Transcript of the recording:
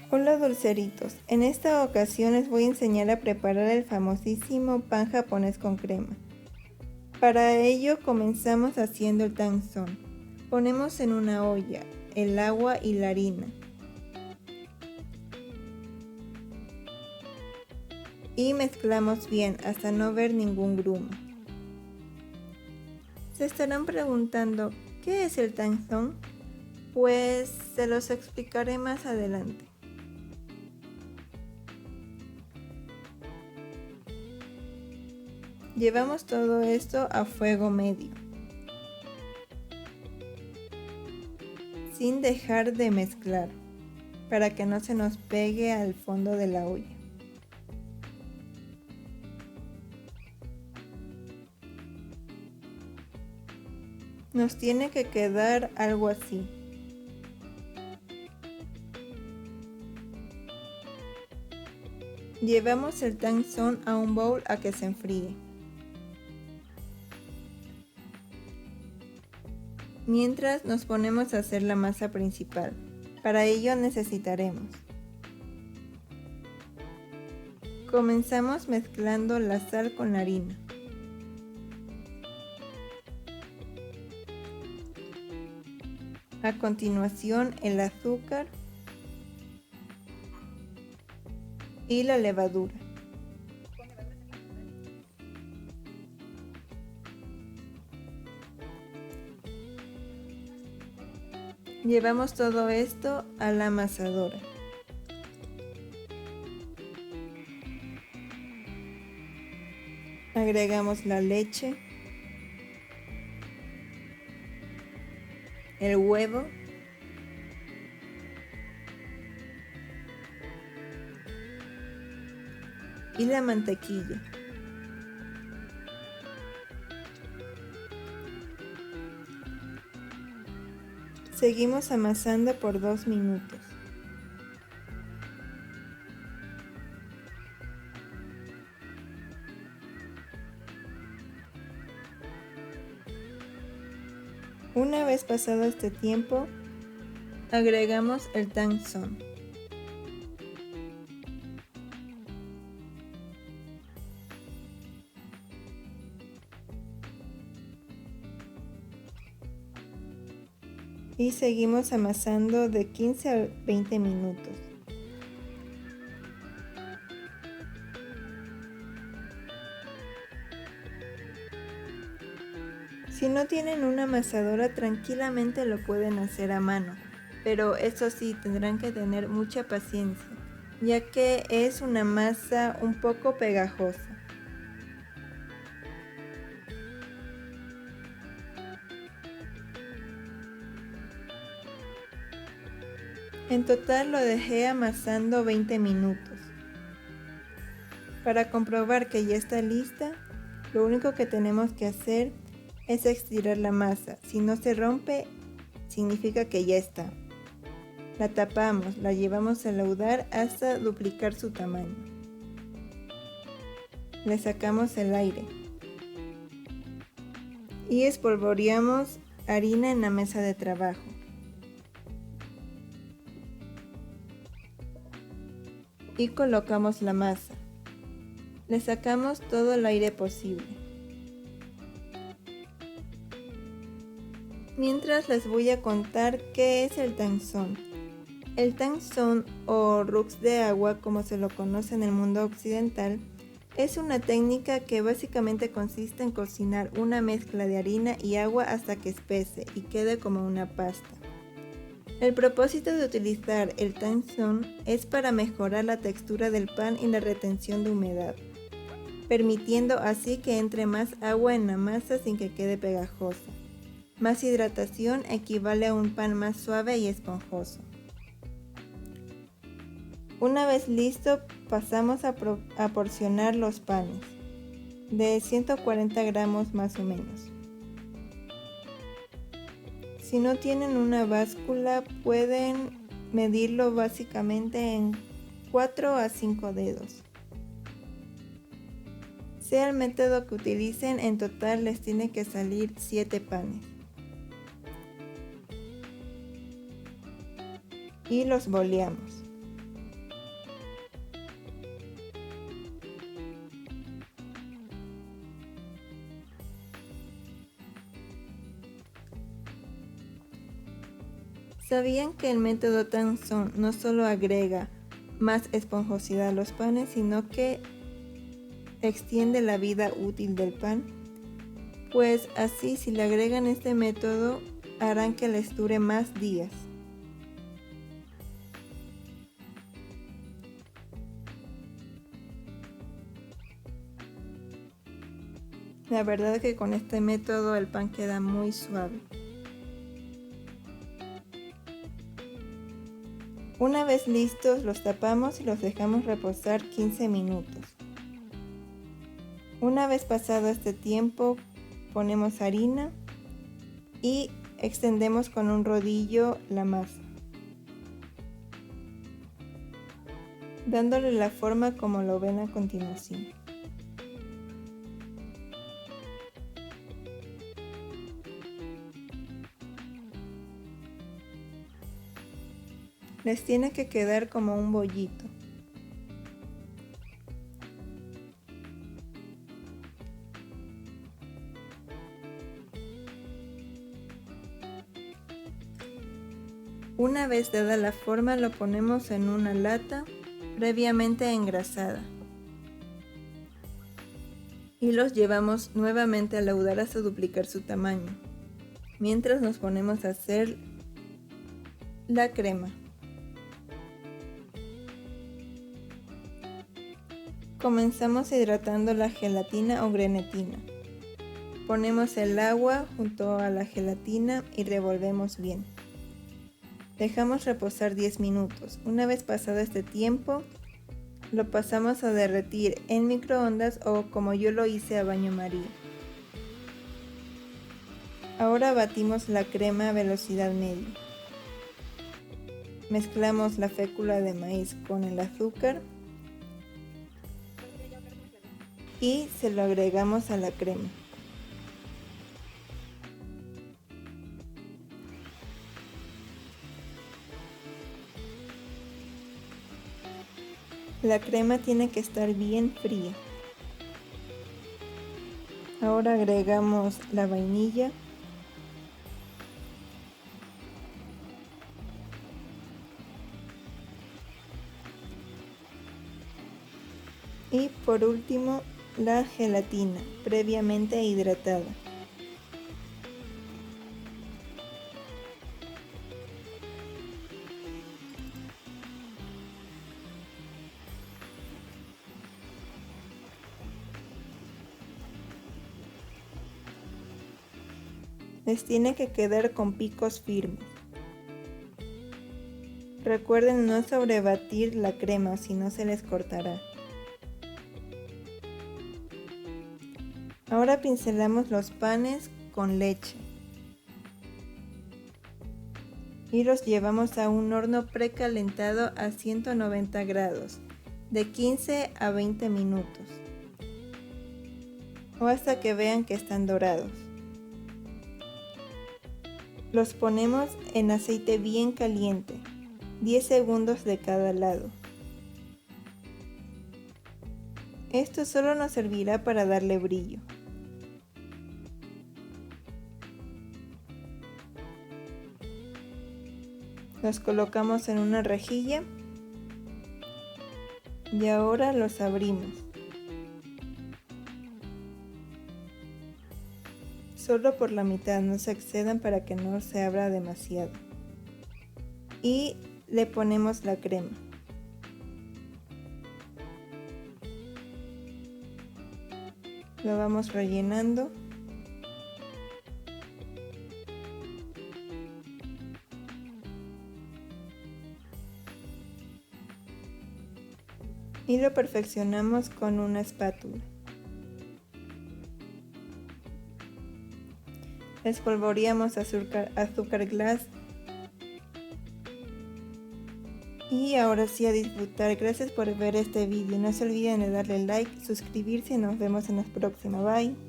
Hola dulceritos, en esta ocasión les voy a enseñar a preparar el famosísimo pan japonés con crema. Para ello comenzamos haciendo el tanzón. Ponemos en una olla el agua y la harina. Y mezclamos bien hasta no ver ningún grumo. Se estarán preguntando, ¿qué es el tanzón? Pues se los explicaré más adelante. Llevamos todo esto a fuego medio, sin dejar de mezclar, para que no se nos pegue al fondo de la olla. Nos tiene que quedar algo así. Llevamos el tanzón a un bowl a que se enfríe. Mientras nos ponemos a hacer la masa principal. Para ello necesitaremos. Comenzamos mezclando la sal con la harina. A continuación el azúcar y la levadura. Llevamos todo esto a la amasadora. Agregamos la leche, el huevo y la mantequilla. Seguimos amasando por 2 minutos. Una vez pasado este tiempo, agregamos el tanzón. Y seguimos amasando de 15 a 20 minutos. Si no tienen una amasadora, tranquilamente lo pueden hacer a mano, pero eso sí, tendrán que tener mucha paciencia, ya que es una masa un poco pegajosa. En total lo dejé amasando 20 minutos. Para comprobar que ya está lista, lo único que tenemos que hacer es estirar la masa. Si no se rompe, significa que ya está. La tapamos, la llevamos a laudar hasta duplicar su tamaño. Le sacamos el aire y espolvoreamos harina en la mesa de trabajo. Y colocamos la masa. Le sacamos todo el aire posible. Mientras les voy a contar qué es el tanzón. El tanzón o rux de agua, como se lo conoce en el mundo occidental, es una técnica que básicamente consiste en cocinar una mezcla de harina y agua hasta que espese y quede como una pasta. El propósito de utilizar el tanzón es para mejorar la textura del pan y la retención de humedad, permitiendo así que entre más agua en la masa sin que quede pegajosa. Más hidratación equivale a un pan más suave y esponjoso. Una vez listo, pasamos a porcionar los panes, de 140 gramos más o menos. Si no tienen una báscula, pueden medirlo básicamente en 4 a 5 dedos. Sea el método que utilicen, en total les tiene que salir 7 panes. Y los boleamos. ¿Sabían que el método Tanson no solo agrega más esponjosidad a los panes, sino que extiende la vida útil del pan? Pues así, si le agregan este método, harán que les dure más días. La verdad es que con este método el pan queda muy suave. Una vez listos, los tapamos y los dejamos reposar 15 minutos. Una vez pasado este tiempo, ponemos harina y extendemos con un rodillo la masa, dándole la forma como lo ven a continuación. Les tiene que quedar como un bollito. Una vez dada la forma, lo ponemos en una lata previamente engrasada y los llevamos nuevamente a laudar hasta duplicar su tamaño, mientras nos ponemos a hacer la crema. Comenzamos hidratando la gelatina o grenetina. Ponemos el agua junto a la gelatina y revolvemos bien. Dejamos reposar 10 minutos. Una vez pasado este tiempo, lo pasamos a derretir en microondas o, como yo lo hice, a baño María. Ahora batimos la crema a velocidad media. Mezclamos la fécula de maíz con el azúcar y se lo agregamos a la crema. La crema tiene que estar bien fría. Ahora agregamos la vainilla y por último la gelatina previamente hidratada. Les tiene que quedar con picos firmes. Recuerden no sobrebatir la crema, si no se les cortará. Ahora pincelamos los panes con leche y los llevamos a un horno precalentado a 190 grados de 15 a 20 minutos o hasta que vean que están dorados. Los ponemos en aceite bien caliente, 10 segundos de cada lado. Esto solo nos servirá para darle brillo. Los colocamos en una rejilla y ahora los abrimos. Solo por la mitad, no se excedan para que no se abra demasiado. Y le ponemos la crema. Lo vamos rellenando. Y lo perfeccionamos con una espátula. Espolvoreamos azúcar glass. Y ahora sí, a disfrutar. Gracias por ver este vídeo. No se olviden de darle like, suscribirse y nos vemos en la próxima. Bye.